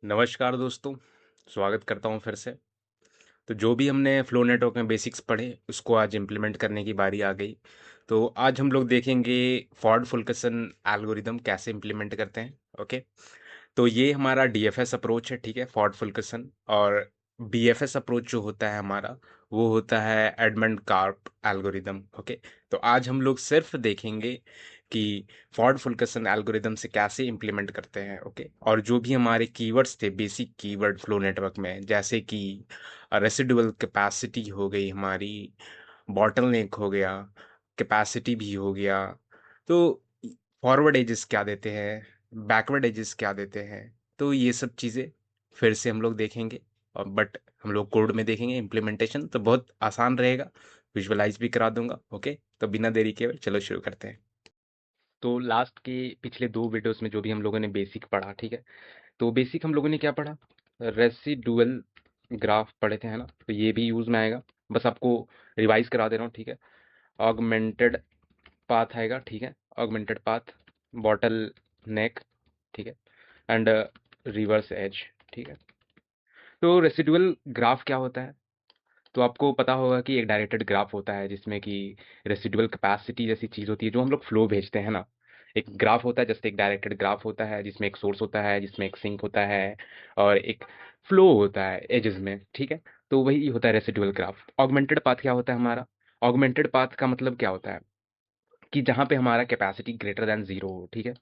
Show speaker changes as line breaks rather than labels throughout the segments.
नमस्कार दोस्तों, स्वागत करता हूँ फिर से। तो जो भी हमने फ्लो नेटवर्क में बेसिक्स पढ़े, उसको आज इम्प्लीमेंट करने की बारी आ गई। तो आज हम लोग देखेंगे फॉर्ड फुल्केसन एल्गोरिदम कैसे इम्प्लीमेंट करते हैं। ओके, तो ये हमारा डीएफएस अप्रोच है, ठीक है, फॉर्ड फुल्केसन। और बीएफएस अप्रोच जो होता है हमारा, वो होता है एडमंड कार्प एल्गोरिदम। ओके, तो आज हम लोग सिर्फ देखेंगे कि फॉर्ड फुल्केसन एल्गोरिदम से कैसे इम्प्लीमेंट करते हैं। ओके, और जो भी हमारे कीवर्ड्स थे बेसिक कीवर्ड फ्लो नेटवर्क में, जैसे कि रेसिडुअल कैपेसिटी हो गई हमारी, बॉटलनेक हो गया, कैपेसिटी भी हो गया। तो फॉरवर्ड एजेस क्या देते हैं, बैकवर्ड एजेस क्या देते हैं, तो ये सब चीज़ें फिर से हम लोग देखेंगे। और बट हम लोग कोड में देखेंगे इम्प्लीमेंटेशन, तो बहुत आसान रहेगा, विजुअलाइज भी करा दूंगा। ओके, तो बिना देरी के चलो शुरू करते हैं। तो लास्ट के पिछले दो वीडियोस में जो भी हम लोगों ने बेसिक पढ़ा, ठीक है, तो बेसिक हम लोगों ने क्या पढ़ा, रेसिडुअल ग्राफ पढ़े थे, है ना। तो ये भी यूज में आएगा, बस आपको रिवाइज करा दे रहा हूँ, ठीक है। ऑगमेंटेड पाथ आएगा, ठीक है, ऑगमेंटेड पाथ, बॉटल नेक, ठीक है, एंड रिवर्स एज, ठीक है। तो रेसिडुअल ग्राफ क्या होता है, तो आपको पता होगा कि एक डायरेक्टेड ग्राफ होता है जिसमें कि रेसिडुअल कैपेसिटी जैसी चीज़ होती है जो हम लोग फ्लो भेजते हैं ना। एक ग्राफ होता है, जैसे एक डायरेक्टेड ग्राफ होता है जिसमें एक सोर्स होता है, जिसमें एक सिंक होता है, और एक फ्लो होता है एजेस में, ठीक है। तो वही होता है रेसिडुअल ग्राफ। ऑगमेंटेड पाथ क्या होता है हमारा, ऑगमेंटेड पाथ का मतलब क्या होता है कि जहाँ पे हमारा कैपेसिटी ग्रेटर देन जीरो हो, ठीक है।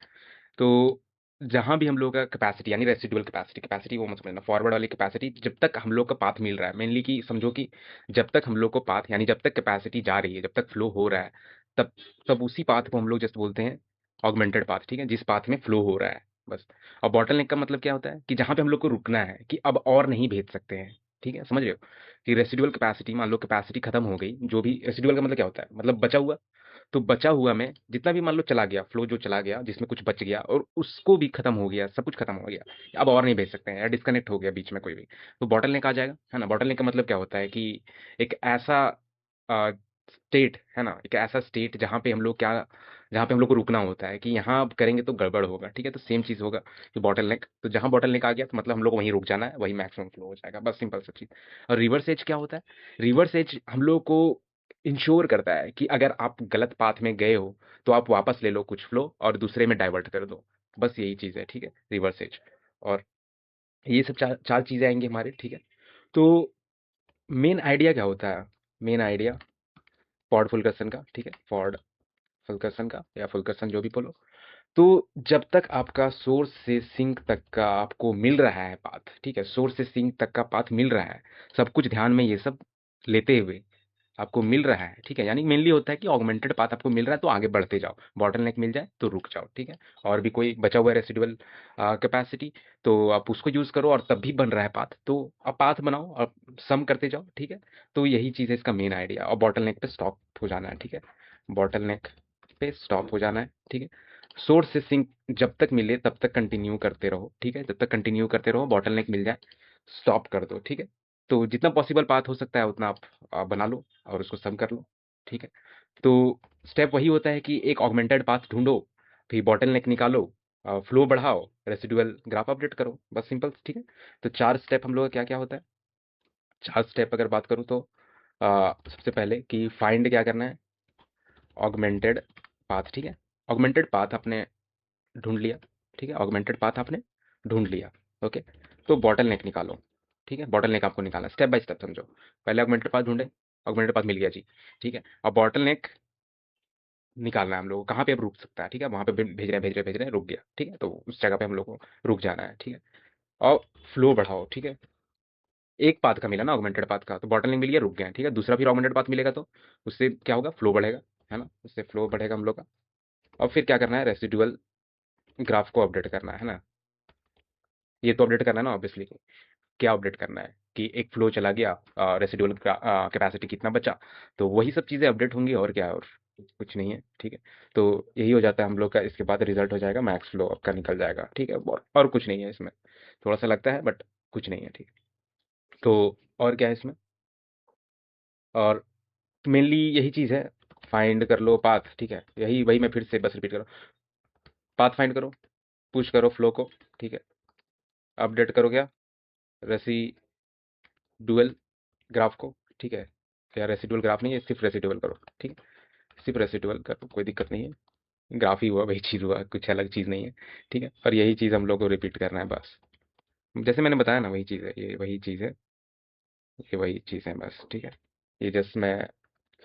तो जहाँ भी हम लोग का कैपेसिटी यानी रेसिडुअल कैपेसिटी, कैपेसिटी वो मत समझना, फॉरवर्ड वाली कैपेसिटी, जब तक हम लोग का पाथ मिल रहा है, मेनली कि समझो कि जब तक हम लोग को पाथ यानी जब तक कैपेसिटी जा रही है, जब तक फ्लो हो रहा है, तब तब उसी पाथ को हम लोग जस्ट बोलते हैं ऑगमेंटेड पाथ, ठीक है, जिस पाथ में फ्लो हो रहा है बस। और बॉटलनेक का मतलब क्या होता है कि जहाँ पे हम लोग को रुकना है, कि अब और नहीं भेज सकते हैं, ठीक है, समझ रहे हो। कि रेसिडुअल कैपेसिटी, मान लो कैपेसिटी खत्म हो गई, जो भी रेसिडुअल का मतलब क्या होता है, मतलब बचा हुआ। तो बचा हुआ में जितना भी मान लो चला गया, फ्लो जो चला गया, जिसमें कुछ बच गया और उसको भी खत्म हो गया, सब कुछ खत्म हो गया, अब और नहीं भेज सकते हैं या डिस्कनेक्ट हो गया बीच में कोई भी, तो बॉटल नेक आ जाएगा, है ना। बॉटल नेक का मतलब क्या होता है कि एक ऐसा स्टेट, है ना, एक ऐसा स्टेट जहाँ पे हम लोग को रुकना होता है, कि यहाँ अब करेंगे तो गड़बड़ होगा, ठीक है। तो सेम चीज़ होगा कि बॉटल नेक, तो जहाँ बॉटल नेक आ गया तो मतलब हम लोग को वहीं रुक जाना है, वही मैक्सिमम फ्लो हो जाएगा, बस सिंपल सा चीज़। और रिवर्स एज क्या होता है, रिवर्स एज हम लोग को इंश्योर करता है कि अगर आप गलत पाथ में गए हो तो आप वापस ले लो कुछ फ्लो और दूसरे में डाइवर्ट कर दो, बस यही चीज़ है, ठीक है, रिवर्स एज। और ये सब चार चार चीज़ें आएंगी हमारे, ठीक है। तो मेन आइडिया क्या होता है, मेन आइडिया फॉर्ड फुल्करसन का, ठीक है, फॉर्ड फुल्करसन का या फुल्करसन जो भी बोलो। तो जब तक आपका सोर्स से सिंक तक का आपको मिल रहा है पाथ, ठीक है, सोर्स से सिंक तक का पाथ मिल रहा है, सब कुछ ध्यान में ये सब लेते हुए आपको मिल रहा है, ठीक है, यानी मेनली होता है कि ऑगमेंटेड पाथ आपको मिल रहा है तो आगे बढ़ते जाओ, बॉटलनेक मिल जाए तो रुक जाओ, ठीक है। और भी कोई बचा हुआ है रेसिडुअल कैपेसिटी, तो आप उसको यूज करो, और तब भी बन रहा है पाथ तो आप पाथ बनाओ और सम करते जाओ, ठीक है। तो यही चीज़ है इसका मेन आइडिया, और बॉटलनेक पे स्टॉप हो जाना है, ठीक है, बॉटलनेक पे स्टॉप हो जाना है, ठीक है। सोर्स से सिंक जब तक मिले तब तक कंटिन्यू करते रहो, ठीक है, जब तक कंटिन्यू करते रहो, बॉटलनेक मिल जाए स्टॉप कर दो, ठीक है। तो जितना पॉसिबल पाथ हो सकता है उतना आप बना लो और उसको सम कर लो, ठीक है। तो स्टेप वही होता है कि एक ऑगमेंटेड पाथ ढूंढो, फिर बॉटलनेक निकालो, फ्लो बढ़ाओ, रेसिडुअल ग्राफ अपडेट करो, बस सिंपल, ठीक है। तो चार स्टेप हम लोग का क्या क्या होता है, चार स्टेप अगर बात करूँ तो सबसे पहले कि फाइंड क्या करना है, ऑगमेंटेड पाथ, ठीक है, ऑगमेंटेड पाथ आपने ढूंढ लिया, ठीक है, ऑगमेंटेड पाथ आपने ढूंढ लिया, ओके। तो बॉटल नेक निकालो, ठीक है, बॉटल नेक आपको निकालना, स्टेप बाय स्टेप समझो। पहले ऑगमेंटेड पाथ ढूंढे, ऑगमेंटेड पाथ मिल गया जी, ठीक है। अब बॉटल नेक निकालना है हम लोग को, कहाँ पे अब रुक सकता है, ठीक है, वहाँ पे भेज रहे हैं, रुक गया, ठीक है, तो उस जगह पे हम लोग को रुक जाना है, ठीक है। और फ्लो बढ़ाओ, ठीक है, एक पाथ का मिला ना ऑगमेंटेड पाथ का, तो बॉटल नेक मिल गया, रुक गया, ठीक है। दूसरा फिर ऑगमेंटेड पाथ मिलेगा तो उससे क्या होगा, फ्लो बढ़ेगा, है ना, उससे फ्लो बढ़ेगा हम लोग का। और फिर क्या करना है, रेसिडुअल ग्राफ को अपडेट करना है ना, ये तो अपडेट करना है ना ऑब्वियसली। क्या अपडेट करना है कि एक फ्लो चला गया, रेसिडुअल कैपेसिटी कितना बचा, तो वही सब चीज़ें अपडेट होंगी, और क्या है, और कुछ नहीं है, ठीक है। तो यही हो जाता है हम लोग का, इसके बाद रिजल्ट हो जाएगा मैक्स फ्लो आपका निकल जाएगा, ठीक है, और कुछ नहीं है इसमें, थोड़ा सा लगता है बट कुछ नहीं है, ठीक है। तो और क्या है इसमें, और मेनली यही चीज़ है, फाइंड कर लो पाथ, ठीक है, यही वही मैं फिर से बस रिपीट करो, पाथ फाइंड करो, पुश करो फ्लो को, ठीक है, अपडेट करो क्या रेसिडुअल ग्राफ को, ठीक है। क्या रेसिडुअल ग्राफ नहीं है, सिर्फ रेसिडुअल करो, ठीक है। सिर्फ रेसिडुअल करो, कोई दिक्कत नहीं है। ग्राफ ही हुआ, वही चीज़ हुआ, कुछ अलग चीज़ नहीं है, ठीक है। और यही चीज़ हम लोग को रिपीट करना है बस, जैसे मैंने बताया ना, वही चीज़ है, ये वही चीज़ है, ये वही चीज़ है बस, ठीक है। ये जस्ट मैं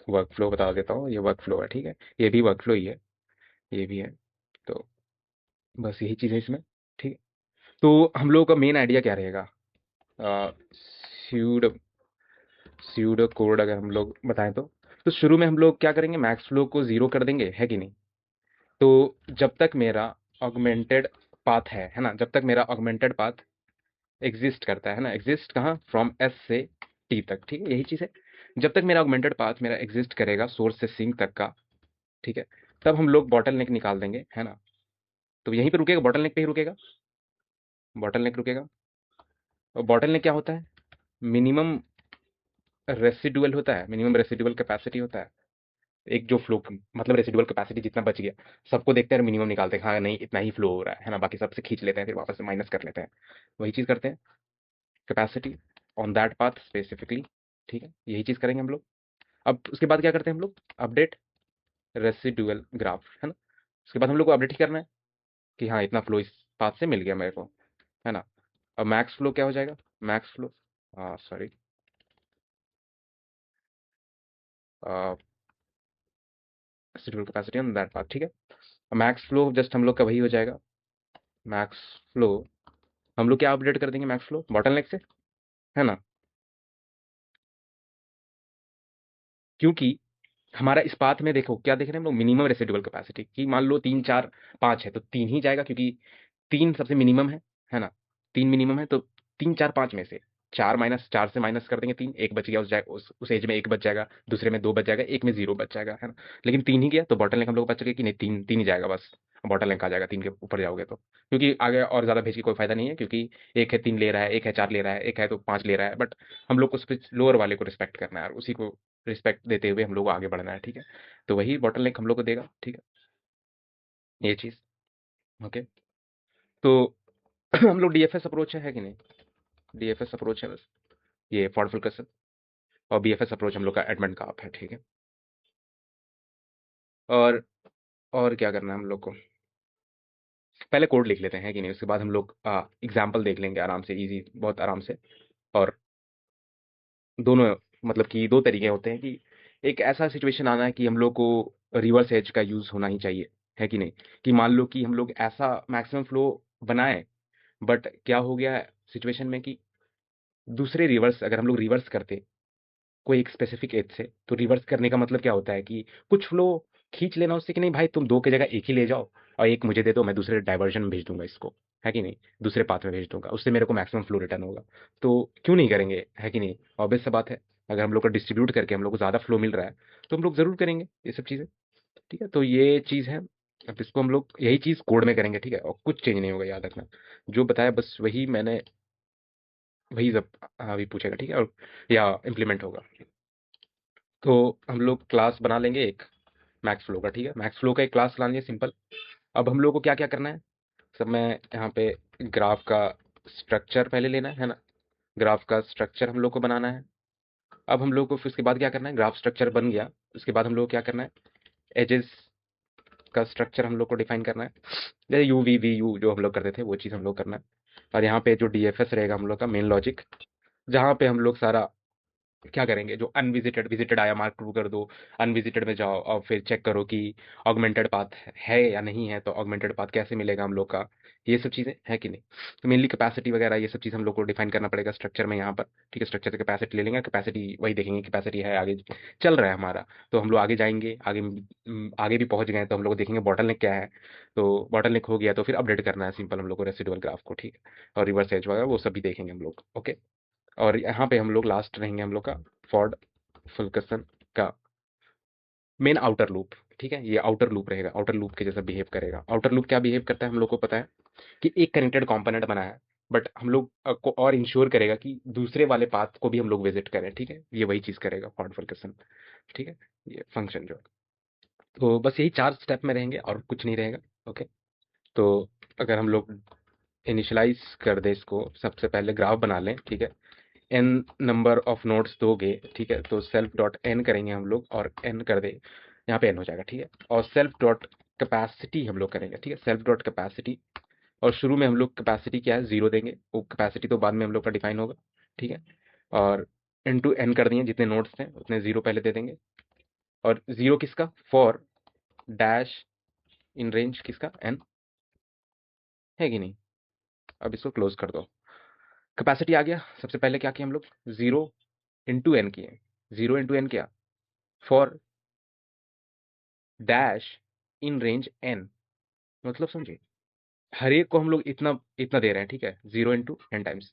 वर्क फ्लो बता देता हूँ, ये वर्क फ्लो है, ठीक है। ये भी वर्क फ्लो ही है, ये भी है। तो बस यही चीज़ है इसमें, ठीक है। तो हम लोगों का मेन आइडिया क्या रहेगा, स्यूडो स्यूडो कोड अगर हम लोग बताएं तो शुरू में हम लोग क्या करेंगे, मैक्स फ्लो को जीरो कर देंगे, है कि नहीं। तो जब तक मेरा ऑगमेंटेड पाथ है ना, जब तक मेरा ऑगमेंटेड पाथ एग्जिस्ट करता है ना, एग्जिस्ट कहाँ, फ्रॉम एस से टी तक, ठीक है, यही चीज़ है। जब तक मेरा ऑगमेंटेड पाथ मेरा एग्जिस्ट करेगा सोर्स से सिंक तक का, ठीक है, तब हम लोग बॉटल नेक निकाल देंगे, है ना। तो यहीं पे रुकेगा, बॉटल नेक पे ही रुकेगा, बॉटल नेक रुकेगा। और बॉटल नेक क्या होता है, मिनिमम रेसिडुअल होता है, मिनिमम रेसिडुअल कैपेसिटी होता है। एक जो फ्लो, मतलब रेसिडुअल कैपेसिटी जितना बच गया, सबको देखते हैं, मिनिमम निकालते हैं, हाँ नहीं इतना ही फ्लो हो रहा है ना, बाकी सबसे खींच लेते हैं, फिर वापस से माइनस कर लेते हैं, वही चीज़ करते हैं, capacity on that path specifically, ठीक है, यही चीज़ करेंगे हम लोग। अब उसके बाद क्या करते हैं हम लोग, अपडेट रेसिडुअल ग्राफ, है ना। उसके बाद हम लोग को अपडेट ही करना है कि हाँ इतना फ्लो इस पाथ से मिल गया मेरे को, है ना। अब मैक्स फ्लो क्या हो जाएगा, max flow, sorry, residual capacity on that path, ठीक है। मैक्स फ्लो जस्ट हम लोग का वही हो जाएगा, मैक्स फ्लो हम लोग क्या अपडेट कर देंगे, मैक्स फ्लो बॉटलनेक से, है ना। क्योंकि हमारा इस पाथ में देखो क्या देख रहे हैं हम लोग, मिनिमम रेसिडुअल कैपेसिटी की, मान लो 3 4 5 है तो 3 ही जाएगा, क्योंकि 3 सबसे मिनिमम है ना। 3 मिनिमम है तो 3 4 5 में से 4 माइनस 4 से माइनस कर देंगे, 3 एक बच गया, उस एज में एक बच जाएगा, दूसरे में 2 बच जाएगा, एक में 0 बच जाएगा, है ना। लेकिन 3 ही गया तो बॉटल नेक हम लोग को पता चल गया कि नहीं, 3 ही जाएगा बस, बॉटल नेक आ जाएगा 3 के ऊपर जाओगे तो, क्योंकि आगे और ज़्यादा भेज के कोई फायदा नहीं है, क्योंकि एक है 3 ले रहा है, एक है 4 ले रहा है, एक है तो 5 ले रहा है, बट हम लोग को उस लोअर वाले को रिस्पेक्ट करना है और उसी को रिस्पेक्ट देते हुए हम लोग को आगे बढ़ना है, ठीक है। तो वही बॉटल नेक हम लोग को देगा, ठीक है, ये चीज़, ओके। तो हम लोग डीएफएस अप्रोच है कि नहीं, डीएफएस अप्रोच है बस, ये फॉर्ड फुल्करसन। और बीएफएस अप्रोच हम लोग का एडमंड का आप है, ठीक है। और और क्या करना है हम लोग को, पहले कोड लिख लेते हैं कि नहीं, उसके बाद हम लोग एग्जाम्पल देख लेंगे आराम से, इजी बहुत आराम से। और दोनों, मतलब कि दो तरीके होते हैं कि एक ऐसा सिचुएशन आना है कि हम लोग को रिवर्स एज का यूज़ होना ही चाहिए, है कि नहीं। कि मान लो कि हम लोग ऐसा मैक्सिमम फ्लो बनाए, बट क्या हो गया सिचुएशन में कि दूसरे रिवर्स, अगर हम लोग रिवर्स करते कोई एक स्पेसिफिक एज से, तो रिवर्स करने का मतलब क्या होता है कि कुछ फ्लो खींच लेना उससे, कि नहीं भाई तुम दो की जगह एक ही ले जाओ और एक मुझे दे दो, मैं दूसरे डाइवर्जन में भेज दूंगा इसको, है कि नहीं, दूसरे पाथ में भेज दूंगा, उससे मेरे को मैक्सिमम फ्लो रिटर्न होगा। तो क्यों नहीं करेंगे, है कि नहीं, ऑब्वियस सा बात है। अगर हम लोग को डिस्ट्रीब्यूट करके हम लोग को ज़्यादा फ्लो मिल रहा है तो हम लोग ज़रूर करेंगे ये सब चीज़ें, ठीक है। तो ये चीज़ है, अब इसको हम लोग यही चीज़ कोड में करेंगे, ठीक है, और कुछ चेंज नहीं होगा, याद रखना। जो बताया बस वही मैंने, वही सब अभी पूछेगा, ठीक है, और या इम्प्लीमेंट होगा। तो हम लोग क्लास बना लेंगे एक मैक्स फ्लो का, ठीक है, मैक्स फ्लो का एक क्लास बना लेंगे सिंपल। अब हम लोग को क्या क्या करना है, सब मैं यहाँ पे ग्राफ का स्ट्रक्चर पहले लेना है ना, ग्राफ का स्ट्रक्चर हम लोग को बनाना है। अब हम लोग को फिर उसके बाद क्या करना है, ग्राफ स्ट्रक्चर बन गया, उसके बाद हम लोग को क्या करना है, एजेस का स्ट्रक्चर हम लोग को डिफाइन करना है, जैसे यू वी वी यू जो हम लोग करते थे वो चीज़ हम लोग करना है। और यहाँ पे जो डीएफएस रहेगा हम लोग का मेन लॉजिक, जहाँ पे हम लोग सारा क्या करेंगे, जो अनविजिटेड विजिटेड आया मार्क टू कर दो, अनविजिटेड में जाओ और फिर चेक करो कि ऑगमेंटेड पाथ है या नहीं है, तो ऑगमेंटेड पाथ कैसे मिलेगा हम लोग का, ये सब चीज़ें है कि नहीं। तो मेनली कैपेसिटी वगैरह ये सब चीज़ हम लोग को डिफाइन करना पड़ेगा स्ट्रक्चर में यहाँ पर, ठीक है। स्ट्रक्चर से कैपेसिटी ले लेंगे, कैपेसिटी वही देखेंगे, कैपेसिटी है आगे चल रहा है हमारा, तो हम लोग आगे जाएंगे, आगे आगे भी पहुंच गए तो हम लोग को देखेंगे बॉटल नेक क्या है। तो बॉटल नेक हो गया तो फिर अपडेट करना है सिंपल हम लोग को रेसिडुअल ग्राफ को, ठीक है। और रिवर्स एज वगैरह वो सब भी देखेंगे हम लोग, ओके। और यहाँ पे हम लोग लास्ट रहेंगे हम लोग का फॉर्ड फुल्कसन का मेन आउटर लूप, ठीक है, ये आउटर लूप रहेगा, आउटर लूप के जैसा बिहेव करेगा। आउटर लूप क्या बिहेव करता है हम लोग को पता है कि एक कनेक्टेड कंपोनेंट बना है, बट हम लोग को और इंश्योर करेगा कि दूसरे वाले पाथ को भी हम लोग विजिट करें, ठीक है, ये वही चीज करेगा फॉर्ड फुल्कसन, ठीक है, ये फंक्शन जो। तो बस यही 4 स्टेप में रहेंगे और कुछ नहीं रहेगा, ओके। तो अगर हम लोग इनिशियलाइज कर दे इसको, सबसे पहले ग्राफ बना लें, ठीक है। एन नंबर ऑफ नोड्स दोगे, ठीक है, तो सेल्फ डॉट एन करेंगे हम लोग, और एन कर दे, यहाँ पे एन हो जाएगा, ठीक है। और सेल्फ डॉट कैपेसिटी हम लोग करेंगे, ठीक है, सेल्फ डॉट कैपेसिटी। और शुरू में हम लोग कैपेसिटी क्या है, जीरो देंगे, वो कैपेसिटी तो बाद में हम लोग का डिफाइन होगा, ठीक है। और इनटू एन कर दिए, जितने नोड्स हैं उतने जीरो पहले दे देंगे। और जीरो किसका, फॉर डैश इन रेंज किसका, एन, है कि नहीं। अब इसको क्लोज कर दो। कैपेसिटी आ गया, सबसे पहले क्या किया हम लोग, जीरो इंटू एन किए। जीरो इंटू एन क्या, for dash in range n, मतलब समझे, हर एक को हम लोग इतना इतना दे रहे हैं, ठीक है, zero into N times,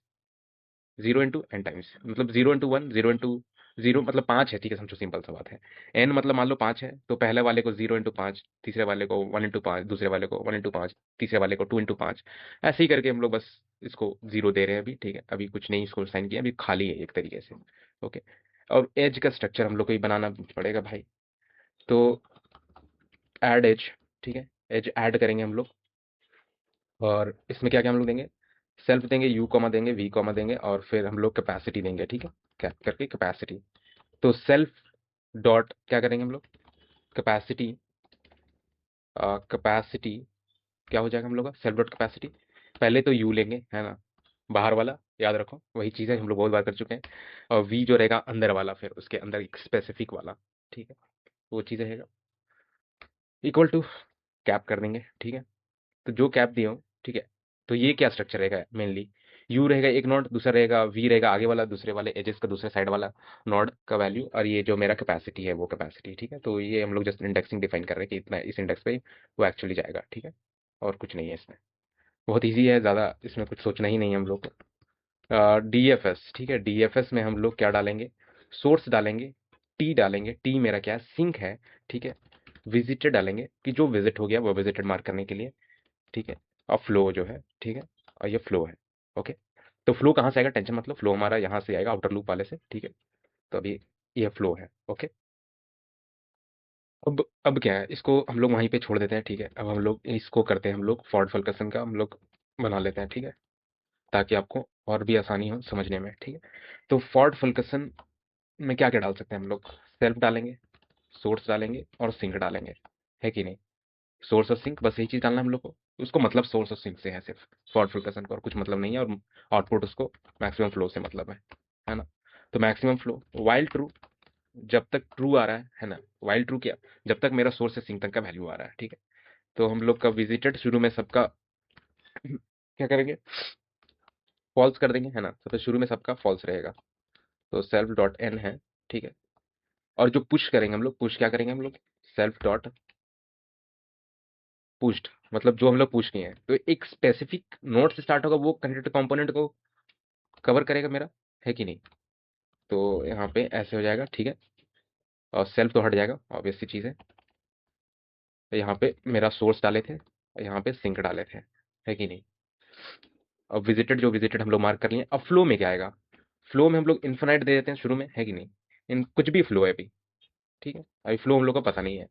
zero into N times, मतलब zero into one, zero into zero मतलब पाँच है, ठीक है, समझो सिंपल सा बात है। एन मतलब मान लो पाँच है, तो पहले वाले को जीरो इंटू पाँच, तीसरे वाले को वन इंटू पाँच, दूसरे वाले को वन इंटू पाँच, तीसरे वाले को टू इंटू पाँच, ऐसे ही करके हम लोग बस इसको जीरो दे रहे हैं अभी, ठीक है। अभी कुछ नहीं इसको साइन किया, अभी खाली है एक तरीके से। ओके। और एज का स्ट्रक्चर हम लोग को ही बनाना पड़ेगा भाई। तो ऐड एज, ठीक है, एज ऐड करेंगे हम लोग। और इसमें क्या क्या हम लोग देंगे, सेल्फ देंगे, यू कॉमा देंगे, वी कॉमा देंगे, और फिर हम लोग कैपेसिटी देंगे, ठीक है, कैप करके कैपेसिटी। तो सेल्फ डॉट क्या करेंगे हम लोग, कैपेसिटी, कैपेसिटी क्या हो जाएगा हम लोग का, सेल्फ डॉट कैपेसिटी। पहले तो यू लेंगे, है ना, बाहर वाला, याद रखो वही चीज़ है, हम लोग बहुत बार कर चुके हैं। और वी जो रहेगा अंदर वाला, फिर उसके अंदर एक स्पेसिफिक वाला, ठीक है, वो चीज़ रहेगा, इक्वल टू कैप कर देंगे, ठीक है। तो जो कैप दिए हो, ठीक है, तो ये क्या स्ट्रक्चर रहेगा मेनली, यू रहेगा एक नोड, दूसरा रहेगा वी रहेगा आगे वाला, दूसरे वाले एजेस का दूसरे साइड वाला नोड का वैल्यू, और ये जो मेरा कैपेसिटी है वो कैपेसिटी, ठीक है। तो ये हम लोग जस्ट इंडेक्सिंग डिफाइन कर रहे हैं कि इतना इस इंडेक्स पे वो एक्चुअली जाएगा, ठीक है। और कुछ नहीं है इसमें, बहुत ईजी है, ज़्यादा इसमें कुछ सोचना ही नहीं है हम लोग को। डी एफ एस, ठीक है, डी एफ एस में हम लोग क्या डालेंगे, सोर्स डालेंगे, टी डालेंगे, टी मेरा क्या है, सिंक है, ठीक है। विजिटेड डालेंगे कि जो विजिट हो गया वो विजिटेड मार्क करने के लिए, ठीक है। और फ्लो जो है, ठीक है, और ये फ्लो है, ओके। तो फ्लो कहाँ से आएगा, टेंशन मतलब, फ्लो हमारा यहाँ से आएगा आउटर लूप वाले से, ठीक है। तो अभी ये फ्लो है, ओके। अब क्या है, इसको हम लोग वहीं पे छोड़ देते हैं, ठीक है। अब हम लोग इसको करते हैं, हम लोग फॉर्ड फल्कसन का हम लोग बना लेते हैं, ठीक है, ताकि आपको और भी आसानी हो समझने में, ठीक है। तो फॉर्ड फल्कसन में क्या क्या डाल सकते हैं हम लोग, सेल्फ डालेंगे, सोर्स डालेंगे, और सिंक डालेंगे, है कि नहीं। सोर्स और सिंक, बस यही चीज़ डालना है हम लोग को, उसको मतलब सोर्स और सिंक से है सिर्फ, फॉर फिल्टरेशन को और कुछ मतलब नहीं है। और आउटपुट उसको मैक्सिमम फ्लो से मतलब है ना। तो मैक्सिमम फ्लो वाइल ट्रू, जब तक ट्रू आ रहा है ना, वाइल ट्रू क्या, जब तक मेरा सोर्स से सिंक तक का वैल्यू आ रहा है, ठीक है। तो हम लोग का विजिटेड शुरू में सबका क्या करेंगे, फॉल्स कर देंगे, है ना, सबसे शुरू में सबका फॉल्स रहेगा। तो सेल्फ डॉट एन है, ठीक है। और जो पुश करेंगे हम लोग, पुश क्या करेंगे हम लोग, सेल्फ डॉट पुश्ड, मतलब जो हम लोग पुश किए हैं, तो एक स्पेसिफिक नोड से स्टार्ट होगा, वो कनेक्टेड कंपोनेंट को कवर करेगा मेरा, है कि नहीं। तो यहाँ पे ऐसे हो जाएगा, ठीक है। और सेल्फ तो हट जाएगा, ऑब्वियस सी चीज़ है। तो यहाँ पे मेरा सोर्स डाले थे, और यहाँ पे सिंक डाले थे, है कि नहीं। अब विजिटेड, जो विजिटेड हम लोग मार्क कर लिए। अब फ्लो में क्या आएगा, फ्लो में हम लोग इन्फिनाइट दे देते हैं शुरू में, है कि नहीं। इन कुछ भी फ्लो है अभी, ठीक है, अभी फ्लो हम लोग का पता नहीं है।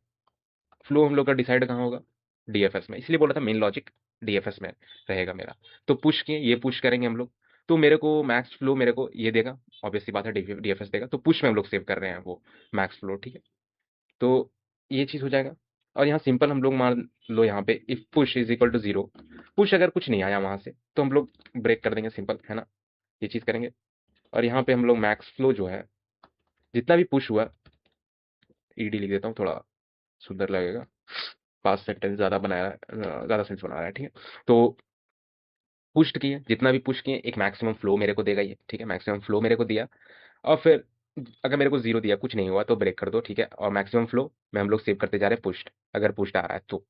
फ्लो हम लोग का डिसाइड कहाँ होगा, डीएफएस में, इसलिए बोला था मेन लॉजिक डीएफएस में रहेगा मेरा। तो पुश किए, ये पुश करेंगे हम लोग, तो मेरे को मैक्स फ्लो मेरे को ये देगा, ऑब्वियसली बात है, डीएफएस देगा, तो पुश में हम लोग सेव कर रहे हैं वो मैक्स फ्लो, ठीक है। तो ये चीज़ हो जाएगा। और यहाँ सिंपल हम लोग मान लो, यहाँ पे if push is equal to zero, push अगर कुछ नहीं आया वहाँ से तो हम लोग ब्रेक कर देंगे, सिंपल है ना, ये चीज़ करेंगे। और यहाँ पे हम लोग मैक्स फ्लो जो है, जितना भी पुश हुआ, ईडी लिख देता हूँ, थोड़ा सुंदर लगेगा, पास्ट सेंटेंस ज़्यादा बनाया, ज़्यादा सेंस बना रहा है, ठीक है। तो पुश किए, जितना भी पुश किए, एक मैक्सिमम फ्लो मेरे को देगा ये, ठीक है, मैक्सिमम फ्लो मेरे को दिया। और फिर अगर मेरे को जीरो दिया, कुछ नहीं हुआ, तो ब्रेक कर दो, ठीक है। और मैक्सिमम फ्लो में हम लोग सेव करते जा रहे हैं पुश्ड, अगर पुश्ड आ रहा है तो,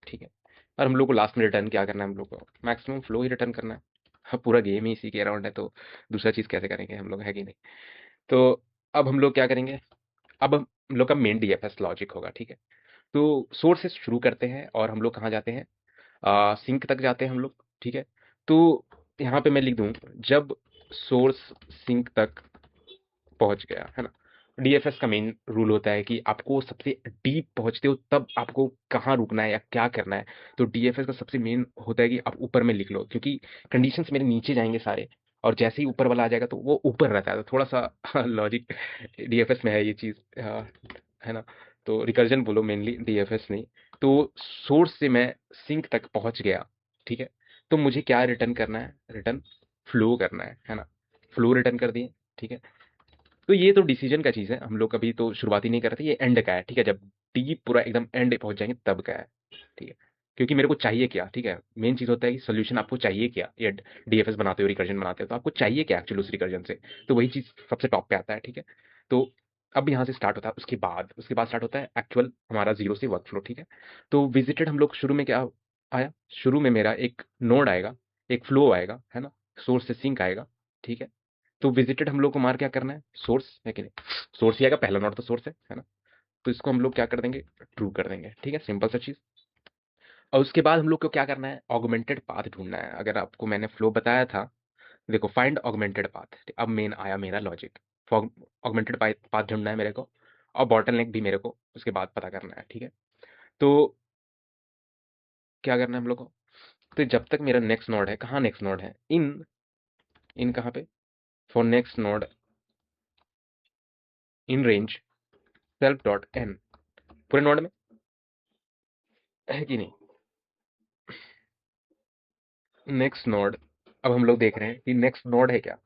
ठीक है। और हम लोग को लास्ट में रिटर्न क्या करना है, हम लोग को मैक्सिमम फ्लो ही रिटर्न करना है। हाँ, पूरा गेम ही इसी के अराउंड है, तो दूसरा चीज़ कैसे करेंगे हम लोग, है कि नहीं। तो अब हम लोग क्या करेंगे, अब हम लोग का मेन डीएफएस लॉजिक होगा, ठीक है। तो सोर्स से शुरू करते हैं, और हम लोग कहाँ जाते हैं, सिंक तक जाते हैं हम लोग, ठीक है। तो यहाँ पे मैं लिख दूँ, जब सोर्स सिंक तक पहुँच गया, है ना, डीएफएस का मेन रूल होता है कि आपको सबसे डीप पहुंचते हो तब आपको कहाँ रुकना है या क्या करना है। तो डीएफएस का सबसे मेन होता है कि आप ऊपर में लिख लो, क्योंकि कंडीशंस मेरे नीचे जाएंगे सारे, और जैसे ही ऊपर वाला आ जाएगा तो वो ऊपर रहता है। तो थोड़ा सा लॉजिक डीएफएस में है ये चीज, है ना। तो रिकर्जन बोलो मेनली, डीएफएस नहीं। तो सोर्स से मैं सिंक तक पहुंच गया, ठीक है। तो मुझे क्या रिटर्न करना है, रिटर्न फ्लो करना है ना। फ्लो रिटर्न कर दिए, ठीक है। तो ये तो डिसीजन का चीज़ है, हम लोग कभी तो शुरुआती नहीं करते, ये एंड का है, ठीक है। जब डीप पूरा एकदम एंड पहुंच जाएंगे तब का है, ठीक है। क्योंकि मेरे को चाहिए क्या, ठीक है। मेन चीज़ होता है कि सोल्यूशन आपको चाहिए क्या, ये डीएफएस बनाते हो, रिकर्जन बनाते हो, तो आपको चाहिए क्या एक्चुअली उस रिकर्जन से। तो वही चीज़ सबसे टॉप पे आता है, ठीक है। तो अब यहाँ से स्टार्ट होता है, उसके बाद स्टार्ट होता है एक्चुअल हमारा जीरो से वर्क फ्लो, ठीक है। तो विजिटेड हम लोग शुरू में क्या आया, शुरू में मेरा एक नोड आएगा, एक फ्लो आएगा, है ना। सोर्स से सिंक आएगा, ठीक है। तो विजिटेड हम लोग को मार क्या करना है, सोर्स है कि नहीं। सोर्स ही आएगा, पहला नोड तो सोर्स है ना। तो इसको हम लोग क्या कर देंगे, ट्रू कर देंगे, ठीक है। सिंपल सा चीज। और उसके बाद हम लोग को क्या करना है, ऑगमेंटेड पाथ ढूंढना है। अगर आपको मैंने फ्लो बताया था, देखो फाइंड ऑगमेंटेड पाथ, अब मेन आया मेरा लॉजिक। ऑगमेंटेड पाथ ढूंढना है मेरे को, और बॉटलनेक भी मेरे को उसके बाद पता करना है, ठीक है। तो क्या करना है हम लोग को, तो जब तक मेरा नेक्स्ट नोड है, कहाँ नेक्स्ट नोड है, इन इन कहाँ पे, for next node in range self dot n, पूरे नोड में, है कि नहीं। नेक्स्ट नोड, अब हम लोग देख रहे हैं कि नेक्स्ट नोड है क्या।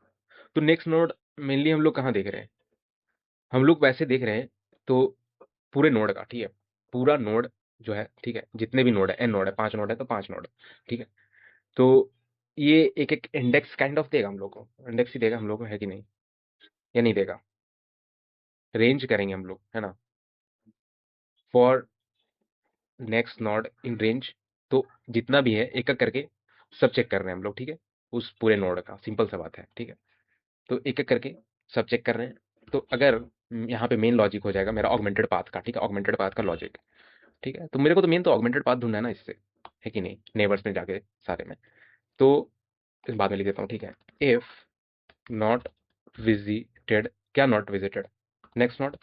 तो नेक्स्ट नोड मेनली हम लोग कहाँ देख रहे हैं, हम लोग वैसे देख रहे हैं, तो पूरे नोड का, ठीक है। पूरा नोड जो है, ठीक है, जितने भी नोड है, एन नोड है, 5 नोड है तो 5 नोड, ठीक है। तो ये एक एक इंडेक्स काइंड ऑफ देगा हम लोग को, इंडेक्स ही देगा हम लोग को, है कि नहीं, या नहीं देगा। रेंज करेंगे हम लोग, है ना, for next node in range. तो जितना भी है एक एक करके सब चेक कर रहे हैं हम लोग, ठीक है। उस पूरे नोड का सिंपल सा बात है, ठीक है। तो एक एक करके सब चेक कर रहे हैं। तो अगर यहाँ पे मेन लॉजिक हो जाएगा मेरा ऑगमेंटेड पाथ का, ठीक है, ऑगमेंटेड पाथ का लॉजिक, ठीक है। तो मेरे को तो मेन तो ऑगमेंटेड पाथ ढूंढना है ना इससे, है कि नहीं, नेबर्स में जाके सारे में। तो इस बाद में लिख देता हूँ, ठीक है। इफ नॉट विजिटेड, क्या नॉट विजिटेड, नेक्स्ट नोड।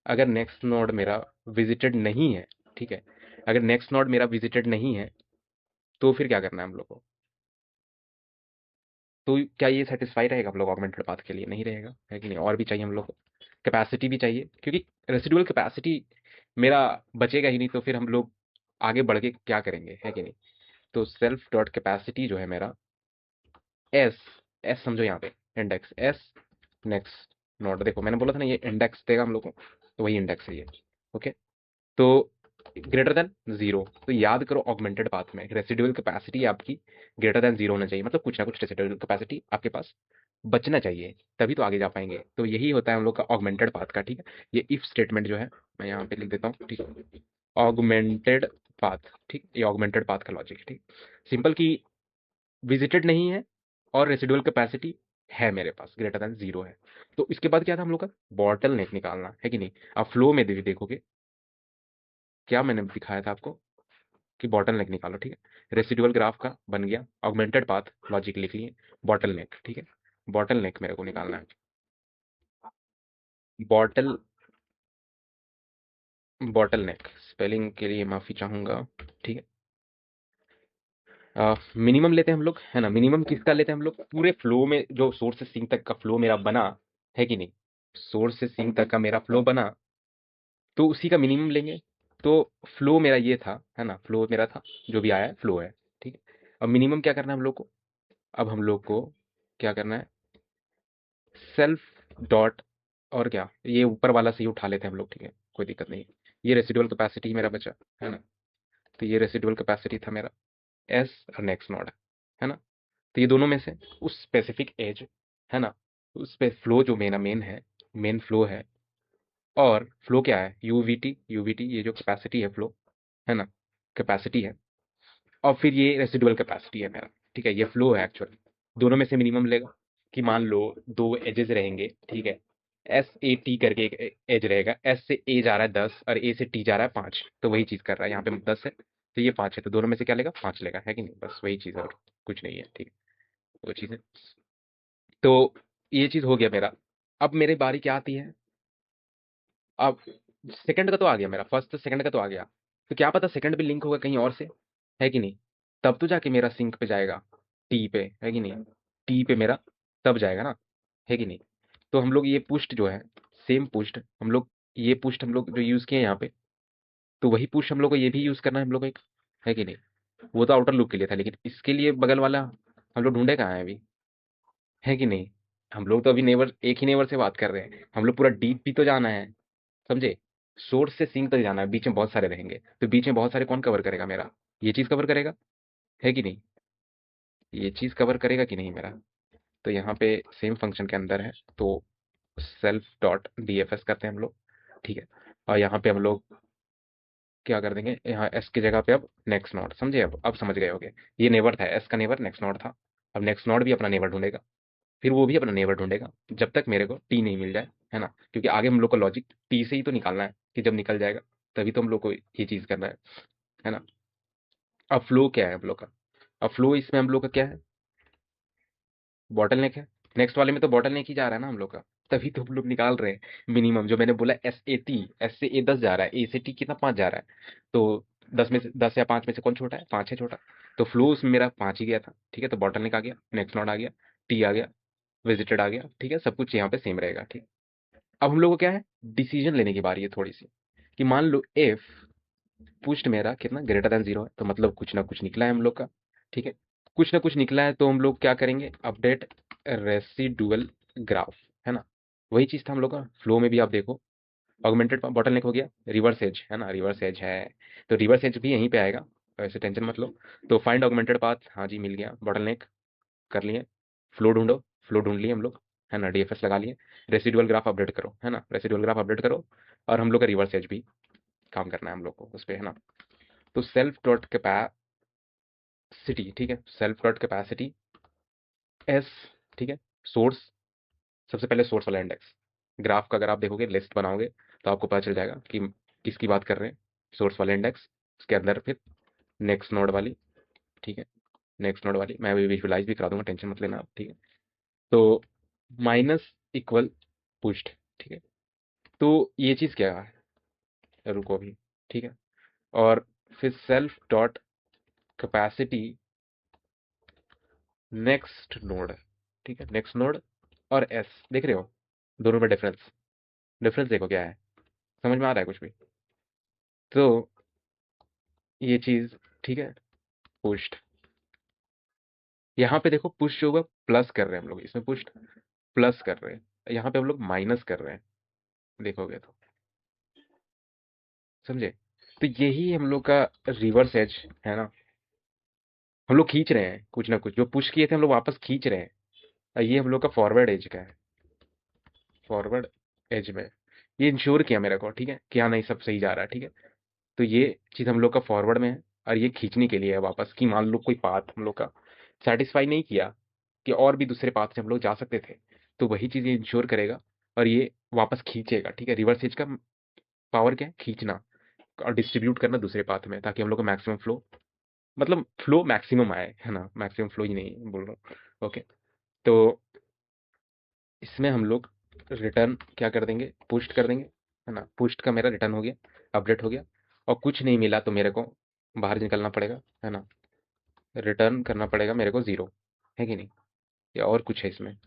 अगर नेक्स्ट नोड मेरा विजिटेड नहीं है, ठीक है, अगर नेक्स्ट नोड मेरा विजिटेड नहीं है, तो फिर क्या करना है हम लोग को। तो क्या ये सेटिस्फाई रहेगा हम लोग ऑगमेंटेड पाथ के लिए, नहीं रहेगा, है कि नहीं। और भी चाहिए हम लोग को, कैपेसिटी भी चाहिए, क्योंकि रेसिडुअल कैपेसिटी मेरा बचेगा ही नहीं, तो फिर हम लोग आगे बढ़ के क्या करेंगे, है कि नहीं। तो सेल्फ डॉट कैपेसिटी जो है मेरा, एस, एस समझो यहाँ पे, इंडेक्स एस, नेक्स्ट नोड। देखो मैंने बोला था ना ये इंडेक्स देगा हम लोग को, तो वही इंडेक्स है ये, ओके। तो ग्रेटर देन जीरो, तो याद करो ऑगमेंटेड पाथ में रेसिडुअल कैपेसिटी आपकी ग्रेटर देन जीरो होना चाहिए, मतलब कुछ ना कुछ रेसिडुअल कैपेसिटी आपके पास बचना चाहिए, तभी तो आगे जा पाएंगे। तो यही होता है हम लोग का ऑगमेंटेड पाथ का, ठीक है। ये इफ स्टेटमेंट जो है मैं यहाँ पे लिख देता हूँ, ठीक है। ऑगमेंटेड पाथ, ठीक, ये ऑगमेंटेड पाथ का लॉजिक, ठीक। सिंपल की विजिटेड नहीं है और रेसिडुअल कैपेसिटी है मेरे पास, ग्रेटर देन जीरो है। तो इसके बाद क्या था हम लोग का, बॉटल नेक निकालना, है कि नहीं। आप फ्लो में भी देखोगे क्या मैंने दिखाया था आपको, कि बॉटल नेक निकालो, ठीक है। रेसिडुअल ग्राफ का बन गया, ऑगमेंटेड पाथ लॉजिक लिख लिए, बॉटल नेक, ठीक है। बॉटल नेक मेरे को निकालना है, बॉटल बॉटल नेक स्पेलिंग के लिए माफी चाहूंगा, ठीक है। मिनिमम लेते हैं हम लोग, है ना। मिनिमम किसका लेते हैं हम लोग, पूरे फ्लो में जो सोर्स से सिंक तक का फ्लो मेरा बना, है कि नहीं। सोर्स से सिंक तक का मेरा फ्लो बना, तो उसी का मिनिमम लेंगे। तो फ्लो मेरा ये था, है ना, फ्लो मेरा था, जो भी आया है फ्लो है, ठीक है। अब मिनिमम क्या करना है हम लोग को, अब हम लोग को क्या करना है, सेल्फ डॉट, और क्या, ये ऊपर वाला से ही उठा लेते हैं हम लोग, ठीक है, कोई दिक्कत नहीं। ये रेसिडुअल कैपेसिटी मेरा बचा, है ना। तो ये रेसिडुअल कैपेसिटी था मेरा, एस और नेक्स्ट नोड, है ना। तो ये दोनों में से उस स्पेसिफिक एज, है ना, उस पे फ्लो जो मेरा मेन है, मेन फ्लो है। और फ्लो क्या है, यूवीटी, यूवीटी ये जो कैपेसिटी है फ्लो, है ना, कैपेसिटी है। और फिर ये रेसिडुअल कैपेसिटी है मेरा, ठीक है। ये फ्लो है एक्चुअल, दोनों में से मिनिमम लेगा। कि मान लो दो एजेस रहेंगे, ठीक है। एस ए टी करके एक एज रहेगा, एस से ए जा रहा है 10 और ए से टी जा रहा है 5, तो वही चीज कर रहा है यहाँ पे, 10 है तो ये 5 है, तो दोनों में से क्या लेगा, 5 लेगा, है कि नहीं। बस वही चीज है और कुछ नहीं है, ठीक है, वो चीज है। तो ये चीज हो गया मेरा। अब मेरी बारी क्या आती है, अब सेकंड का तो आ गया, मेरा फर्स्ट सेकंड का तो आ गया, तो क्या पता सेकंड भी लिंक होगा कहीं और से, है कि नहीं? तब तो जाके मेरा सिंक पे जाएगा, टी पे, है कि नहीं? टी पे मेरा तब जाएगा ना, है कि नहीं? तो हम लोग ये पुष्ट जो है, सेम पुष्ट हम लोग, ये पुष्ट हम लोग जो यूज किए हैं यहाँ पे, तो वही पुष्ट हम लोग को ये भी यूज करना है हम लोग को एक, है कि नहीं? वो तो आउटर लूप के लिए था, लेकिन इसके लिए बगल वाला हम लोग ढूंढे कहाँ है अभी, है कि नहीं? हम लोग तो अभी नेवर, एक ही नेवर से बात कर रहे हैं, हम लोग पूरा डीप भी तो जाना है, समझे? सोर्स से सिंक तक जाना है, बीच में बहुत सारे रहेंगे, तो बीच में बहुत सारे कौन कवर करेगा मेरा? ये चीज कवर करेगा, है कि नहीं? ये चीज कवर करेगा कि नहीं मेरा? तो यहाँ पे सेम फंक्शन के अंदर है, तो self dot D F S करते हैं हम लोग, ठीक है? और यहाँ पे हम लोग क्या कर देंगे, यहाँ एस की जगह पे अब नेक्स्ट नोड, समझे? अब समझ गए होगे, ये नेबर था, एस का नेबर नेक्स्ट नोड था। अब नेक्स्ट नोड भी अपना नेबर ढूंढेगा, फिर वो भी अपना नेबर ढूंढेगा, जब तक मेरे को टी नहीं मिल जाए, है ना? क्योंकि आगे हम लोग का लॉजिक टी से ही तो निकालना है, कि जब निकल जाएगा तभी तो हम लोग को ये चीज करना है ना? अब फ्लो क्या है हम लोग का? अब फ्लो इसमें हम लोग का क्या है? बॉटल नेक है। नेक्स्ट वाले में तो बॉटल नेक ही जा रहा है ना हम लोग का, तभी तो हम लोग निकाल रहे हैं मिनिमम, जो मैंने बोला एस ए टी, एस से ए 10 जा रहा है, ए से टी कितना 5 जा रहा है, तो 10 में से 10 या 5 में से कौन छोटा है? 5 है छोटा, तो फ्लो उसमें मेरा 5 ही गया था, ठीक है? तो बॉटल नेक आ गया, नेक्स्ट नोड आ गया, टी आ गया, विजिटेड आ गया, ठीक है? सब कुछ यहाँ पे सेम रहेगा, ठीक। अब हम लोग को क्या है, डिसीजन लेने की बारी है थोड़ी सी, कि मान लो इफ पुस्ट मेरा कितना ग्रेटर देन जीरो है, तो मतलब कुछ ना कुछ निकला है हम लोग का, ठीक है? कुछ ना कुछ निकला है, तो हम लोग क्या करेंगे, अपडेट रेसिडुअल ग्राफ, है ना? वही चीज था हम लोग का फ्लो में भी, आप देखो ऑगमेंटेड बॉटलनेक हो गया, रिवर्स एज है ना, रिवर्स एज है, तो रिवर्स एज भी यहीं पे आएगा, ऐसे टेंशन मत लो। तो फाइंड ऑगमेंटेड पाथ, हाँ जी मिल गया, बॉटलनेक कर लिए, फ्लो ढूंढो, फ्लो ढूंढ लिए हम लोग, है ना? डीएफएस लगा लिए, रेसिडुअल ग्राफ अपडेट करो, है ना? रेसिडुअल ग्राफ अपडेट करो, और हम लोग का रिवर्स एज भी काम करना है हम लोग को उस पर, है ना? तो सेल्फ डॉट कैपेसिटी, ठीक है, सेल्फ डॉट कैपेसिटी एस, ठीक है, सोर्स, सबसे पहले सोर्स वाला इंडेक्स, ग्राफ का अगर आप देखोगे लिस्ट बनाओगे तो आपको पता चल जाएगा कि किसकी बात कर रहे हैं, सोर्स वाला इंडेक्स, उसके अंदर फिर नेक्स्ट नोड वाली, ठीक है? नेक्स्ट नोड वाली मैं अभी विजुअलाइज भी करा दूंगा, टेंशन मत लेना आप, ठीक है? तो माइनस इक्वल पुश्ड, ठीक है? तो ये चीज़ क्या है, रुको अभी, ठीक है? और फिर self dot capacity next node, ठीक है, नेक्स्ट नोड, और एस, देख रहे हो दोनों में डिफरेंस? डिफरेंस देखो क्या है, समझ में आ रहा है कुछ भी? तो ये चीज, ठीक है, पुश्ड, यहाँ पे देखो पुश जो होगा प्लस कर रहे हैं हम लोग, इसमें पुश प्लस कर रहे हैं, यहाँ पे हम लोग माइनस कर रहे हैं, देखोगे तो, समझे? तो यही हम लोग का रिवर्स एज है ना, हम लोग खींच रहे हैं कुछ ना कुछ, जो पुश किए थे हम लोग वापस खींच रहे हैं, और ये हम लोग का फॉरवर्ड एज का है, फॉरवर्ड एज में ये इंश्योर किया मेरे को, ठीक है, कि हाँ नहीं सब सही जा रहा है, ठीक है? तो ये चीज़ हम लोग का फॉरवर्ड में है, और ये खींचने के लिए है वापस, कि मान लो कोई पाथ हम लोग का सेटिस्फाई नहीं किया, कि और भी दूसरे पाथ से हम लोग जा सकते थे, तो वही चीज़ ये इंश्योर करेगा, और ये वापस खींचेगा, ठीक है? रिवर्स एज का पावर क्या है, खींचना और डिस्ट्रीब्यूट करना दूसरे पाथ में, ताकि हम लोग को मैक्सिमम फ्लो, मतलब फ्लो मैक्सिमम आए, है ना? मैक्सिमम फ्लो ही नहीं बोल रहा हूँ, ओके? तो इसमें हम लोग रिटर्न क्या कर देंगे, पुस्ट कर देंगे, है ना? पुस्ट का मेरा रिटर्न हो गया, अपडेट हो गया, और कुछ नहीं मिला तो मेरे को बाहर निकलना पड़ेगा, है ना? रिटर्न करना पड़ेगा मेरे को जीरो, है कि नहीं? या और कुछ है इसमें?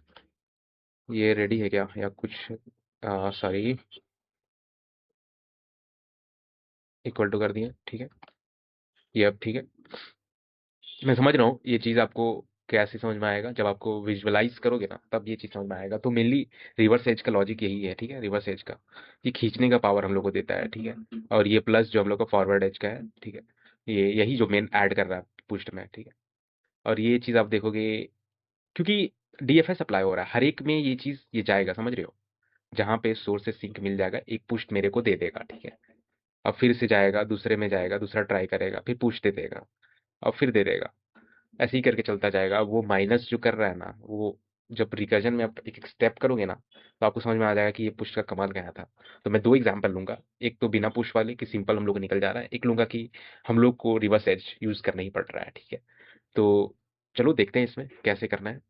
ये रेडी है क्या या कुछ? सॉरी, इक्वल टू कर दिए, ठीक है, ये अब ठीक है। मैं समझ रहा हूँ ये चीज़ आपको कैसे समझ में आएगा, जब आपको विजुअलाइज करोगे ना तब ये चीज़ समझ में आएगा। तो मेनली रिवर्स एज का लॉजिक यही है, ठीक है? रिवर्स एज का ये खींचने का पावर हम लोग को देता है, ठीक है? और ये प्लस जो हम लोग का फॉरवर्ड एज का है, ठीक है, ये यही जो मेन ऐड कर रहा है पुस्ट में, ठीक है? और ये चीज़ आप देखोगे, क्योंकि डीएफएस अप्लाई हो रहा है हर एक में, ये चीज़ ये जाएगा, समझ रहे हो? जहाँ पे सोर्स से सिंक मिल जाएगा एक पुस्ट मेरे को दे देगा, ठीक है? अब फिर से जाएगा दूसरे में, जाएगा दूसरा ट्राई करेगा, फिर पुश दे देगा, और फिर दे देगा, ऐसे ही करके चलता जाएगा। अब वो माइनस जो कर रहा है ना, वो जब रिकर्जन में आप एक एक स्टेप करोगे ना, तो आपको समझ में आ जाएगा कि ये पुश का कमाल क्या था। तो मैं दो एग्जांपल लूंगा, एक तो बिना पुश वाले कि सिंपल हम लोग को निकल जा रहा है, एक लूंगा कि हम लोग को रिवर्स एज यूज करना ही पड़ रहा है, ठीक है? तो चलो देखते हैं इसमें कैसे करना है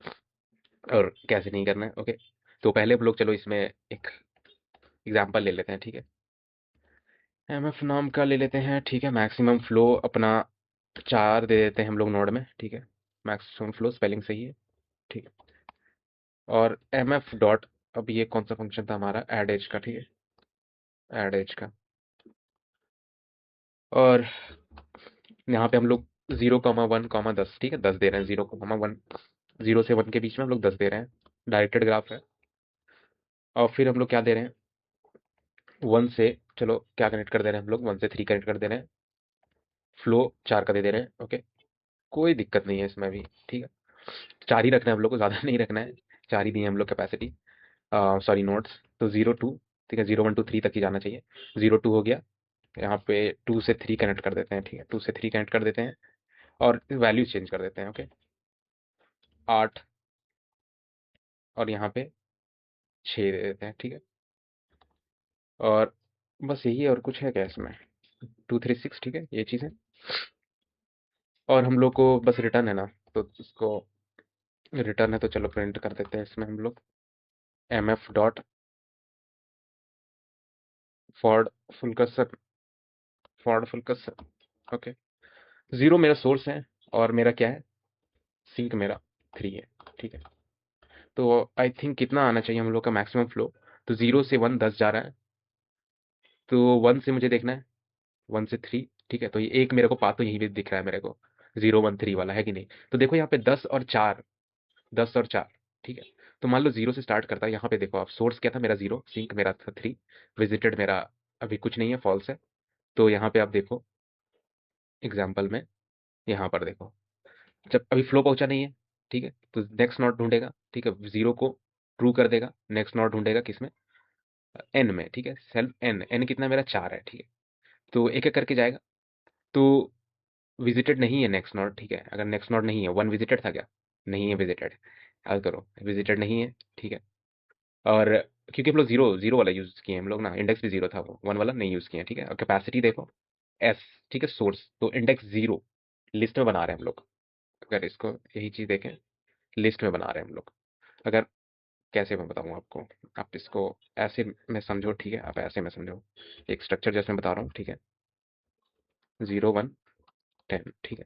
और कैसे नहीं करना है, ओके? तो पहले हम लोग चलो इसमें एक एग्जाम्पल ले लेते हैं, ठीक है। एमएफ नाम का ले लेते हैं, ठीक है। मैक्सिमम फ्लो अपना 4 दे देते हैं हम लोग नोड में, ठीक है। मैक्सिमम फ्लो स्पेलिंग सही है, ठीक है। और एमएफ डॉट, अब ये कौन सा फंक्शन था हमारा, एड एज का, ठीक है, एड एज का। और यहाँ पे हम लोग 0,1,10, ठीक है, 10 दे रहे हैं, 0,1, 0 से 1 के बीच में हम लोग 10 दे रहे हैं। डायरेक्टेड ग्राफ है। और फिर हम लोग क्या दे रहे हैं, 1 से, चलो क्या कनेक्ट कर दे रहे हैं हम लोग, 1 से 3 कनेक्ट कर दे रहे हैं। फ्लो 4 का दे दे रहे हैं, ओके। कोई दिक्कत नहीं है इसमें भी, ठीक है। 4 ही रखना है हम लोग को, ज़्यादा नहीं रखना है। 4 ही दिए हम लोग कैपेसिटी, सॉरी नोड्स। तो 0 2, ठीक है, 0 1 2 3 तक ही जाना चाहिए। 0 2 हो गया। यहाँ पे 2 से 3 कनेक्ट कर देते हैं, ठीक है, 2 से 3 कनेक्ट कर देते हैं। और वैल्यू चेंज कर देते हैं, ओके। 8, और यहाँ पे 6 दे देते हैं, ठीक है। और बस यही है, और कुछ है क्या इसमें, 2 3 6, ठीक है, ये चीज़ है। और हम लोग को बस रिटर्न है ना, तो इसको रिटर्न है तो चलो प्रिंट कर देते हैं इसमें हम लोग, एम एफ डॉट फॉर्ड फुलकसन, फॉर्ड फुलकसन, ओके। 0 मेरा सोर्स है, और मेरा क्या है, सिंक मेरा 3 है, ठीक है। तो आई थिंक कितना आना चाहिए हम लोग का मैक्सिमम फ्लो, तो 0 से 1 10 जा रहा है। तो 1 से मुझे देखना है, 1 से 3, ठीक है। तो ये एक मेरे को पाथ तो यहीं भी दिख रहा है मेरे को, 0 1 3 वाला, है कि नहीं। तो देखो यहाँ पे 10 और 4, 10 और 4, ठीक है। तो मान लो 0 से स्टार्ट करता है, यहाँ पे देखो आप, सोर्स क्या था मेरा 0, सिंक मेरा था 3, विजिटेड मेरा अभी कुछ नहीं है, फॉल्स है। तो यहाँ पे आप देखो एग्जाम्पल में, यहाँ पर देखो, जब अभी फ्लो पहुंचा नहीं है, ठीक है, तो नेक्स्ट नॉट ढूंढेगा, ठीक है, 0 को ट्रू कर देगा, नेक्स्ट नॉट ढूंढेगा किसमें, एन में, ठीक है। सेल्फ एन, एन कितना मेरा 4 है, ठीक है। तो एक एक करके जाएगा। तो विजिटेड नहीं है नेक्स्ट नॉट, ठीक है। अगर नेक्स्ट नॉट नहीं है, 1 विजिटेड था क्या, नहीं है विजिटेड, याद करो विजिटेड नहीं है, ठीक है। और क्योंकि हम लोग जीरो जीरो वाला यूज किए हैं हम लोग ना, इंडेक्स भी जीरो था, वो 1 वाला नहीं यूज किए हैं, ठीक है। और कैपेसिटी देखो एस, ठीक है, सोर्स, तो इंडेक्स 0 लिस्ट में बना रहे हैं हम लोग। अगर इसको यही चीज देखें, लिस्ट में बना रहे हैं हम लोग। अगर, कैसे मैं बताऊँ आपको, आप इसको ऐसे में समझो, ठीक है, आप ऐसे में समझो, एक स्ट्रक्चर जैसे मैं बता रहा हूँ, ठीक है। 0 1 10, ठीक है,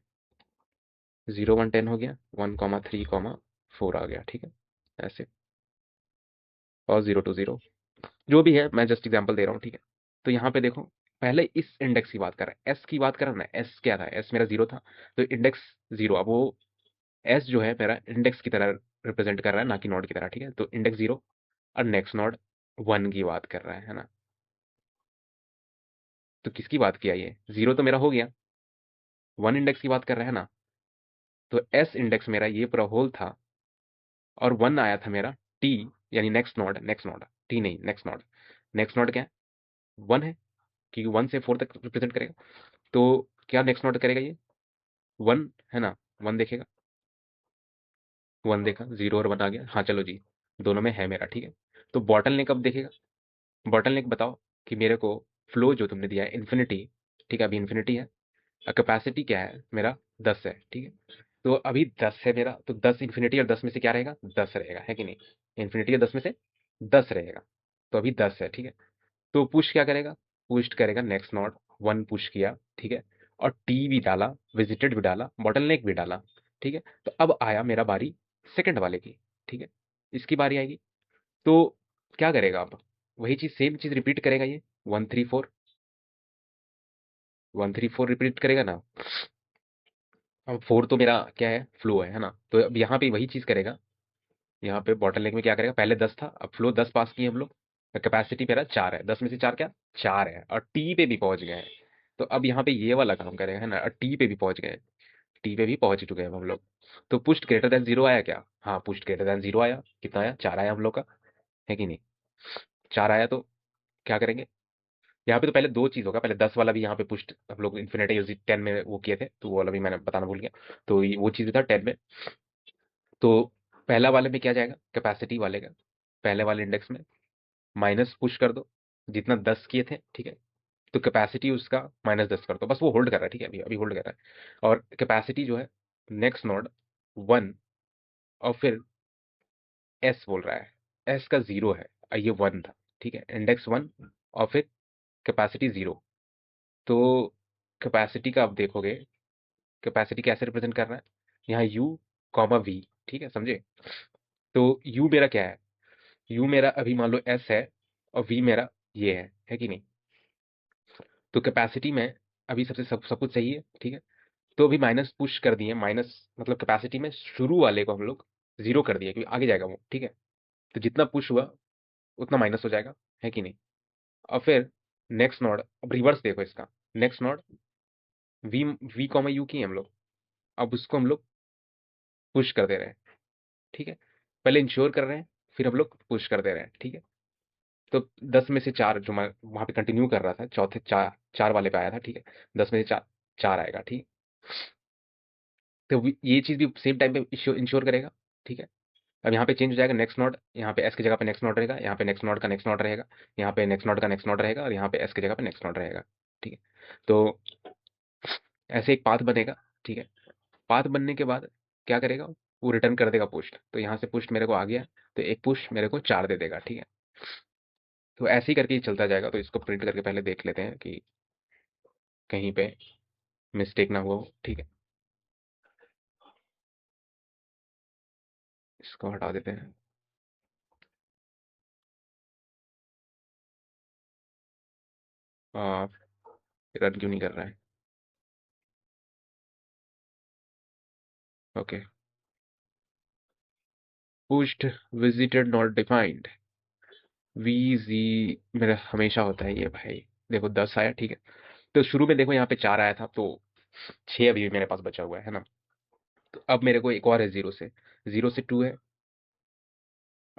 0 1 10 हो गया, 1,3,4 आ गया, ठीक है, ऐसे। और 0 2 0, जो भी है, मैं जस्ट एग्जांपल दे रहा हूँ, ठीक है। तो यहाँ पे देखो, पहले इस इंडेक्स की बात कर रहा है, एस की बात कर रहा है ना, एस क्या था, एस मेरा 0 था, तो इंडेक्स 0, अब वो एस जो है मेरा इंडेक्स की तरह रिप्रेजेंट कर रहा है, ना कि नोड की तरह, ठीक है। तो इंडेक्स 0 और नेक्स्ट नोड 1 की बात कर रहा है ना। तो किसकी बात किया, ये 0 तो मेरा हो गया, 1 इंडेक्स की बात कर रहा है ना। तो एस इंडेक्स मेरा ये पूरा होल था, और 1 आया था मेरा टी, यानी next node, next node, T नहीं, नेक्स्ट नोड। नेक्स्ट नोड क्या है, 1 है, क्योंकि 1 से 4 तक रिप्रेजेंट करेगा। तो क्या नेक्स्ट नोड करेगा ये, 1 है ना, 1 देखेगा, 1 देखा, 0 और 1 आ गया, हाँ चलो जी, दोनों में है मेरा, ठीक है। तो बॉटल नेक कब देखेगा, बॉटल नेक बताओ कि मेरे को फ्लो जो तुमने दिया है इन्फिनिटी, ठीक है, अभी इन्फिनिटी है। कैपेसिटी क्या है मेरा, 10 है, ठीक है। तो अभी 10 है मेरा, तो 10 इन्फिनिटी और 10 में से क्या रहेगा, 10 रहेगा, है कि नहीं। इन्फिनिटी और 10 में से 10 रहेगा, तो अभी 10 है, ठीक है। तो पुश क्या करेगा, पुश करेगा नेक्स्ट नोड, 1 पुश किया, ठीक है। और टी भी डाला, विजिटेड भी डाला, बॉटलनेक भी डाला, ठीक है। तो अब आया मेरा बारी सेकंड वाले की, ठीक है, इसकी बारी आएगी। तो क्या करेगा अब, वही चीज, सेम चीज रिपीट करेगा ये, 1 3 4, 1 3 4 रिपीट करेगा ना। अब 4 तो मेरा क्या है, फ्लो है ना। तो अब यहाँ पे वही चीज करेगा, यहाँ पे बॉटलनेक में क्या करेगा, पहले 10 था, अब फ्लो 10 पास किए हम लोग, कैपेसिटी मेरा 4 है, 10 में से 4 क्या, 4 है, और टी पे भी पहुंच गए हैं। तो अब यहाँ पे ये वाला काम करेगा, है ना, और टी पे भी पहुंच गए, टी पे भी पहुंच चुके हैं हम लोग। तो पुस्ट ग्रेटर देन 0 आया क्या, हाँ पुस्ट ग्रेटर देन 0 आया, कितना आया, 4 आया हम लोग का, है कि नहीं। 4 आया तो क्या करेंगे, यहाँ पे तो पहले दो चीज होगा, पहले 10 वाला भी यहाँ पे पुस्ट हम लोग इन्फिनिटी 10 में वो किए थे, तो वो वाला भी मैंने बताना भूल गया। तो वो चीज भी था 10 में। तो पहला वाले में क्या जाएगा, कैपेसिटी वाले का, पहले वाले इंडेक्स में माइनस पुश कर दो, जितना 10 किए थे, ठीक है। तो कैपेसिटी उसका -10 कर दो, बस वो होल्ड कर रहा है, ठीक है, अभी अभी होल्ड कर रहा है। और कैपेसिटी जो है नेक्स्ट नोड 1, और फिर एस बोल रहा है, एस का 0 है और ये 1 था, ठीक है, इंडेक्स 1 और फिर कैपेसिटी 0। तो कैपेसिटी का आप देखोगे, कैपेसिटी कैसे रिप्रेजेंट कर रहा है, यहाँ यू कॉमा वी, ठीक है, समझे। तो यू मेरा क्या है, यू मेरा अभी मान लो एस है और वी मेरा ये है कि नहीं। तो कैपेसिटी में अभी सबसे सब कुछ सही है, ठीक है। तो अभी माइनस पुश कर दिए, माइनस मतलब कैपेसिटी में शुरू वाले को हम लोग जीरो कर दिए क्योंकि आगे जाएगा वो, ठीक है। तो जितना पुश हुआ उतना माइनस हो जाएगा, है कि नहीं। और फिर नेक्स्ट नोड, अब रिवर्स देखो इसका, next node v v comma u की हम लोग, अब उसको हम लोग पुश कर दे रहे हैं, ठीक है। पहले इंश्योर कर रहे हैं, फिर हम लोग पुश कर दे रहे हैं, ठीक है। तो 10 में से 4 जो मैं वहां पे कंटिन्यू कर रहा था, चौथे चार चार वाले पे आया था, ठीक है। 10 में से 4 4 आएगा, ठीक। तो ये चीज भी सेम टाइम पे इंश्योर करेगा, ठीक है। अब यहाँ पे चेंज हो जाएगा, नेक्स्ट नोड यहाँ पे एस की जगह पे नेक्स्ट नोड रहेगा, यहाँ पे नेक्स्ट नोड का नेक्स्ट नोड रहेगा, यहाँ पे नेक्स्ट नोड का नेक्स्ट नोड रहेगा और यहाँ पे एस की जगह पे नेक्स्ट नोड रहेगा, ठीक है। तो ऐसे एक पाथ बनेगा, ठीक है। पाथ बनने के बाद क्या करेगा, वो रिटर्न कर देगा पुश। तो यहाँ से पुश मेरे को आ गया, तो एक पुश मेरे को 4 दे देगा, ठीक है। तो ऐसे ही करके ही चलता जाएगा। तो इसको प्रिंट करके पहले देख लेते हैं कि कहीं पे मिस्टेक ना हुआ हो, ठीक है। इसको हटा देते हैं। रन क्यों नहीं कर रहा है, okay. Pushed visited not defined, VG मेरा हमेशा होता है ये भाई। देखो 10 आया, ठीक है। तो शुरू में देखो यहाँ पे 4 आया था, तो 6 अभी भी मेरे पास बचा हुआ है ना। तो अब मेरे को एक और है, 0 से 2 है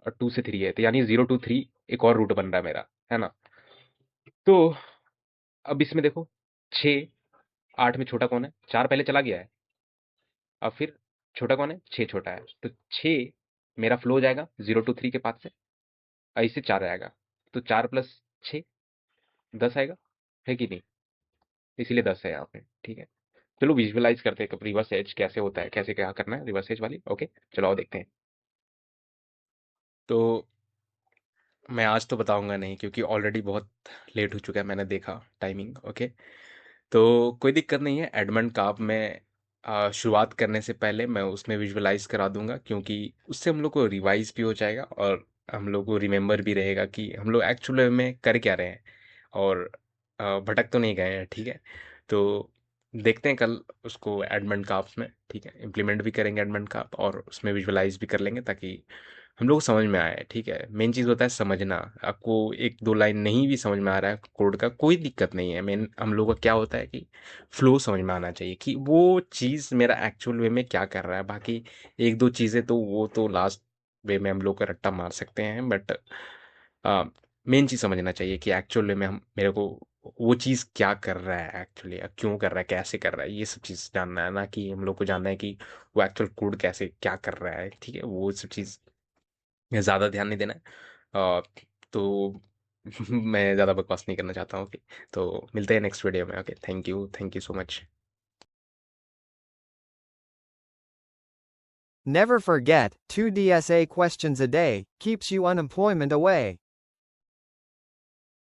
और 2 से 3 है, तो यानी 0 to 3 एक और रूट बन रहा है मेरा, है ना। तो अब इसमें देखो 6 8 में छोटा कौन है, 4 पहले चला गया है। अब फिर छोटा कौन है, 6 छोटा है। तो 6 मेरा फ्लो हो जाएगा 0 to 3 के पास से, ऐसे 4 आएगा। तो 4 + 6 10 आएगा, है कि नहीं। इसीलिए 10 है यहाँ पे, ठीक है। चलो विजुअलाइज करते हैं कि रिवर्स एज कैसे होता है, कैसे क्या करना है रिवर्स एज वाली, ओके। चलो आओ देखते हैं। तो मैं आज तो बताऊंगा नहीं क्योंकि ऑलरेडी बहुत लेट हो चुका है, मैंने देखा टाइमिंग, ओके। तो कोई दिक्कत नहीं है, एडमंड कार्प में शुरुआत करने से पहले मैं उसमें विजुअलाइज करा दूंगा क्योंकि उससे हम लोग को रिवाइज भी हो जाएगा और हम लोग को रिमेम्बर भी रहेगा कि हम लोग एक्चुअल में कर क्या रहे हैं और भटक तो नहीं गए हैं, ठीक है। तो देखते हैं कल उसको एडमंड कार्प में, ठीक है, इम्प्लीमेंट भी करेंगे एडमंड कार्प और उसमें विजुअलाइज भी कर लेंगे ताकि हम लोग को समझ में आए, ठीक है। मेन चीज़ होता है समझना। आपको एक दो लाइन नहीं भी समझ में आ रहा है कोड का, कोई दिक्कत नहीं है। मेन हम लोग का क्या होता है कि फ्लो समझ में आना चाहिए कि वो चीज़ मेरा एक्चुअल वे में क्या कर रहा है। बाकी एक दो चीज़ें तो वो तो लास्ट वे में हम लोग का रट्टा मार सकते हैं, बट मेन चीज़ समझना चाहिए कि एक्चुअल वे में हम मेरे को वो चीज़ क्या कर रहा है एक्चुअली, क्यों कर रहा है, कैसे कर रहा है, ये सब चीज़ जानना है। ना कि हम लोग को जानना है कि वो एक्चुअल कोड कैसे क्या कर रहा है, ठीक है। वो सब चीज़ ज़्यादा ध्यान नहीं देना है। अ, तो मैं ज़्यादा बकवास नहीं करना चाहता हूँ, ओके। तो मिलते हैं नेक्स्ट वीडियो में, okay. Thank you so much.
Never forget, 2 DSA questions a day keeps you unemployment away.